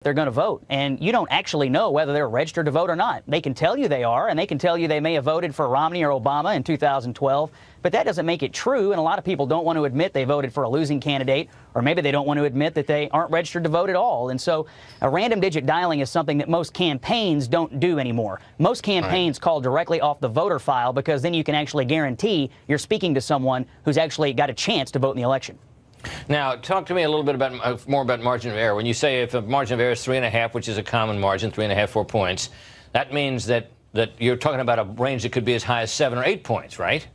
they're going to vote, and you don't actually know whether they're registered to vote or not. They can tell you they are, and they can tell you they may have voted for Romney or Obama in 2012, but that doesn't make it true, and a lot of people don't want to admit they voted for a losing candidate, or maybe they don't want to admit that they aren't registered to vote at all. And so random digit dialing is something that most campaigns don't do anymore. Most campaigns call directly off the voter file, because then you can actually guarantee you're speaking to someone who's actually got a chance to vote in the election. Now, talk to me a little bit about more about margin of error. When you say if a margin of error is 3.5, which is a common margin, 3.5, 4 points, that means that you're talking about a range that could be as high as 7 or 8 points, right?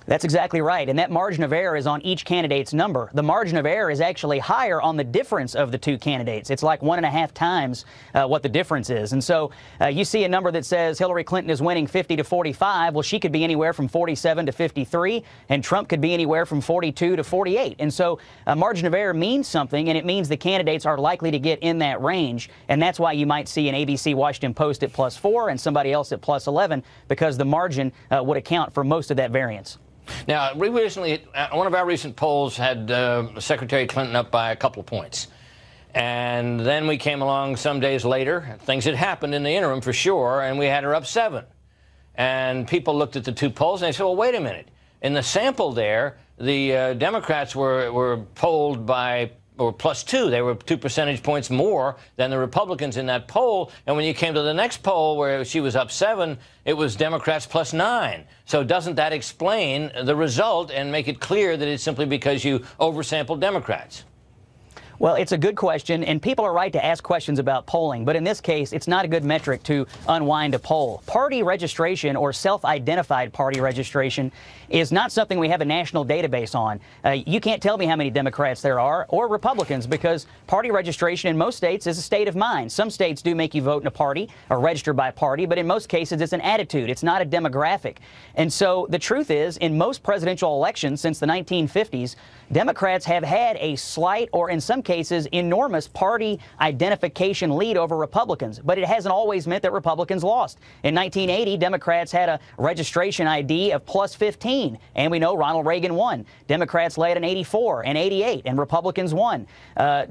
That's exactly right, and that margin of error is on each candidate's number. The margin of error is actually higher on the difference of the two candidates. It's like 1.5 times what the difference is. And so you see a number that says Hillary Clinton is winning 50 to 45. Well, she could be anywhere from 47 to 53, and Trump could be anywhere from 42 to 48. And so a margin of error means something, and it means the candidates are likely to get in that range. And that's why you might see an ABC Washington Post at +4 and somebody else at +11, because the margin would account for most of that variance. Now, we recently, one of our recent polls had Secretary Clinton up by a couple of points. And then we came along some days later. Things had happened in the interim for sure, and we had her up 7. And people looked at the two polls and they said, well, wait a minute. In the sample there, the Democrats were polled by or +2. They were 2 percentage points more than the Republicans in that poll. And when you came to the next poll where she was up 7, it was Democrats +9. So doesn't that explain the result and make it clear that it's simply because you oversampled Democrats? Well, it's a good question, and people are right to ask questions about polling, but in this case, it's not a good metric to unwind a poll. Party registration, or self-identified party registration, is not something we have a national database on. You can't tell me how many Democrats there are, or Republicans, because party registration in most states is a state of mind. Some states do make you vote in a party or register by party, but in most cases, it's an attitude. It's not a demographic. And so the truth is, in most presidential elections since the 1950s, Democrats have had a slight, or in some cases, enormous party identification lead over Republicans, but it hasn't always meant that Republicans lost. In 1980, Democrats had a registration ID of +15, and we know Ronald Reagan won. Democrats led in 84 and 88, and Republicans won.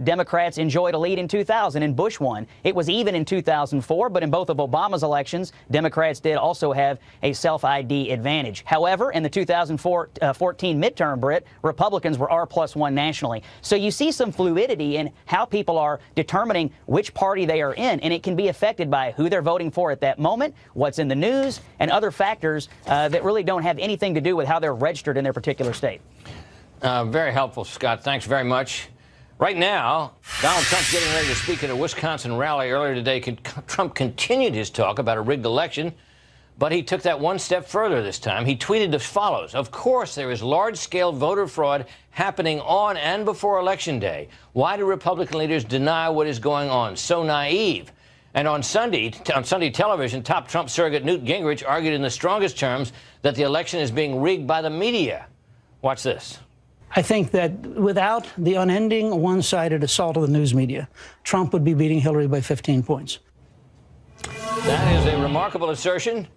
Democrats enjoyed a lead in 2000, and Bush won. It was even in 2004, but in both of Obama's elections, Democrats did also have a self-ID advantage. However, in the 2014 midterm, Brit, Republicans were R+1 nationally. So you see some fluidity in how people are determining which party they are in, and it can be affected by who they're voting for at that moment, what's in the news, and other factors that really don't have anything to do with how they're registered in their particular state. Very helpful, Scott. Thanks very much. Right now, Donald Trump's getting ready to speak at a Wisconsin rally. Earlier today, Trump continued his talk about a rigged election, but he took that one step further this time. He tweeted as follows: of course, there is large-scale voter fraud happening on and before Election Day. Why do Republican leaders deny what is going on? So naive. And on Sunday television, top Trump surrogate Newt Gingrich argued in the strongest terms that the election is being rigged by the media. Watch this. I think that without the unending one-sided assault of the news media, Trump would be beating Hillary by 15 points. That is a remarkable assertion.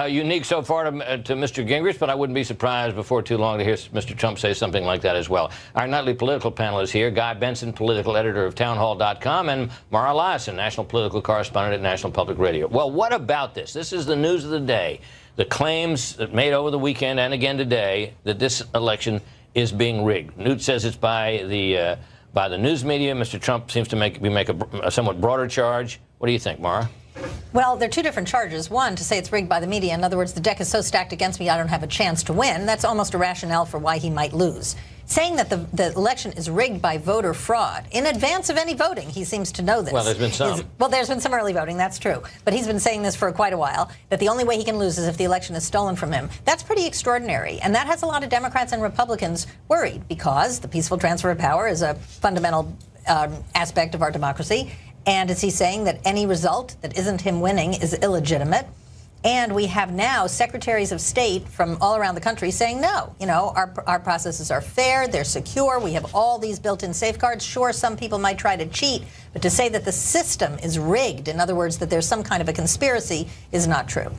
Unique so far to Mr. Gingrich, but I wouldn't be surprised before too long to hear Mr. Trump say something like that as well. Our nightly political panel is here: Guy Benson, political editor of townhall.com, and Mara Liasson, national political correspondent at National Public Radio. Well, what about this? This is the news of the day. The claims that made over the weekend and again today that this election is being rigged. Newt says it's by the news media. Mr. Trump seems to make a somewhat broader charge. What do you think, Mara? Well, there are two different charges. One, to say it's rigged by the media. In other words, the deck is so stacked against me, I don't have a chance to win. That's almost a rationale for why he might lose. Saying that the election is rigged by voter fraud in advance of any voting, he seems to know this. Well, there's been some. Well, there's been some early voting, that's true. But he's been saying this for quite a while, that the only way he can lose is if the election is stolen from him. That's pretty extraordinary. And that has a lot of Democrats and Republicans worried, because the peaceful transfer of power is a fundamental aspect of our democracy. And is he saying that any result that isn't him winning is illegitimate? And we have now secretaries of state from all around the country saying, no, you know, our processes are fair, they're secure, we have all these built-in safeguards. Sure, some people might try to cheat, but to say that the system is rigged, in other words, that there's some kind of a conspiracy, is not true.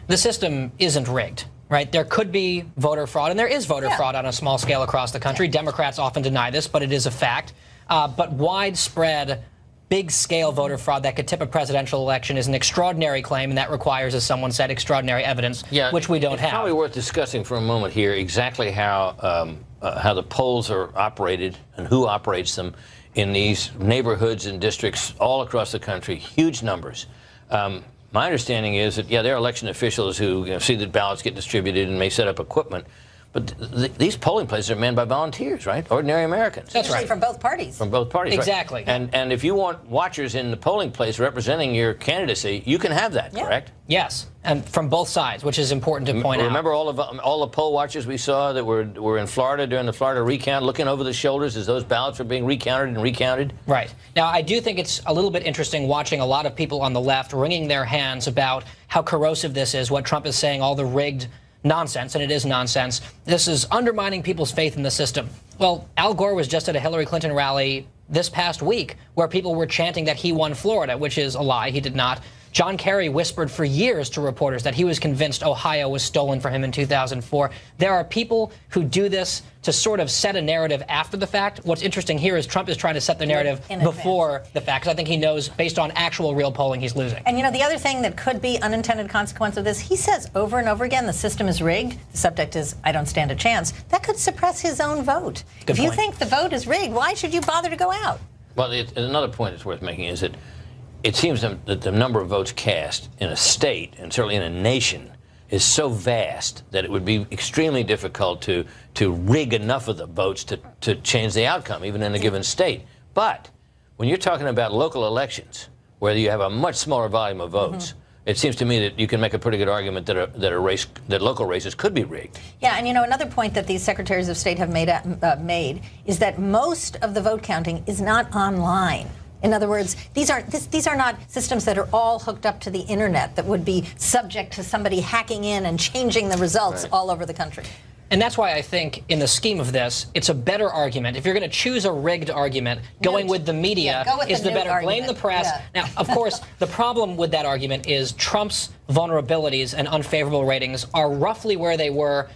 The system isn't rigged, right? There could be voter fraud, and there is voter fraud on a small scale across the country. Democrats often deny this, but it is a fact. But widespread big-scale voter fraud that could tip a presidential election is an extraordinary claim, and that requires, as someone said, extraordinary evidence, which we don't have. It's probably worth discussing for a moment here exactly how the polls are operated and who operates them in these neighborhoods and districts all across the country, huge numbers. My understanding is that, there are election officials who see that ballots get distributed and may set up equipment. But these polling places are manned by volunteers, right? Ordinary Americans. That's right. From both parties. From both parties, exactly. Right? And if you want watchers in the polling place representing your candidacy, you can have that, correct? Yes, and from both sides, which is important to point out. Remember all the poll watchers we saw that were in Florida during the Florida recount, looking over the shoulders as those ballots were being recounted and recounted? Right. Now, I do think it's a little bit interesting watching a lot of people on the left wringing their hands about how corrosive this is, what Trump is saying, all the rigged nonsense, and it is nonsense. This is undermining people's faith in the system. Well, Al Gore was just at a Hillary Clinton rally this past week where people were chanting that he won Florida, which is a lie. He did not. John Kerry whispered for years to reporters that he was convinced Ohio was stolen from him in 2004. There are people who do this to sort of set a narrative after the fact. What's interesting here is Trump is trying to set the narrative before the fact, because I think he knows, based on actual real polling, he's losing. And, the other thing that could be unintended consequence of this, he says over and over again, the system is rigged. The subject is, I don't stand a chance. That could suppress his own vote. If you think the vote is rigged, why should you bother to go out? Well, another point that's worth making is that it seems that the number of votes cast in a state, and certainly in a nation, is so vast that it would be extremely difficult to rig enough of the votes to change the outcome, even in a given state. But when you're talking about local elections, where you have a much smaller volume of votes, it seems to me that you can make a pretty good argument that local races could be rigged. Yeah, and another point that these secretaries of state have made is that most of the vote counting is not online. In other words, these are not systems that are all hooked up to the internet that would be subject to somebody hacking in and changing the results all over the country. And that's why I think, in the scheme of this, it's a better argument. If you're going to choose a rigged argument, going with the media is the better. Blame the press. Now, of course, the problem with that argument is Trump's vulnerabilities and unfavorable ratings are roughly where they were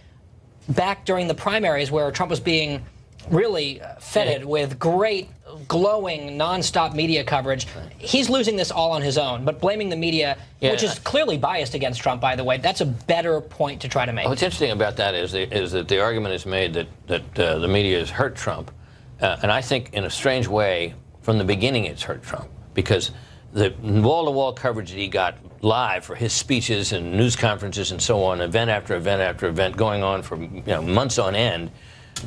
back during the primaries, where Trump was being really feted with great, glowing, nonstop media coverage. He's losing this all on his own, but blaming the media, which is clearly biased against Trump, by the way, that's a better point to try to make. What's interesting about that is that the argument is made that the media has hurt Trump, and I think in a strange way, from the beginning, it's hurt Trump, because the wall-to-wall coverage that he got live for his speeches and news conferences and so on, event after event after event, going on for months on end,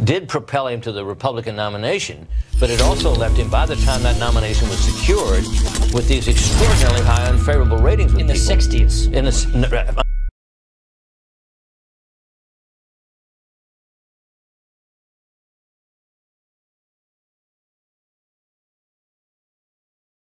did propel him to the Republican nomination, but it also left him, by the time that nomination was secured, with these extraordinarily high unfavorable ratings with in the 60s.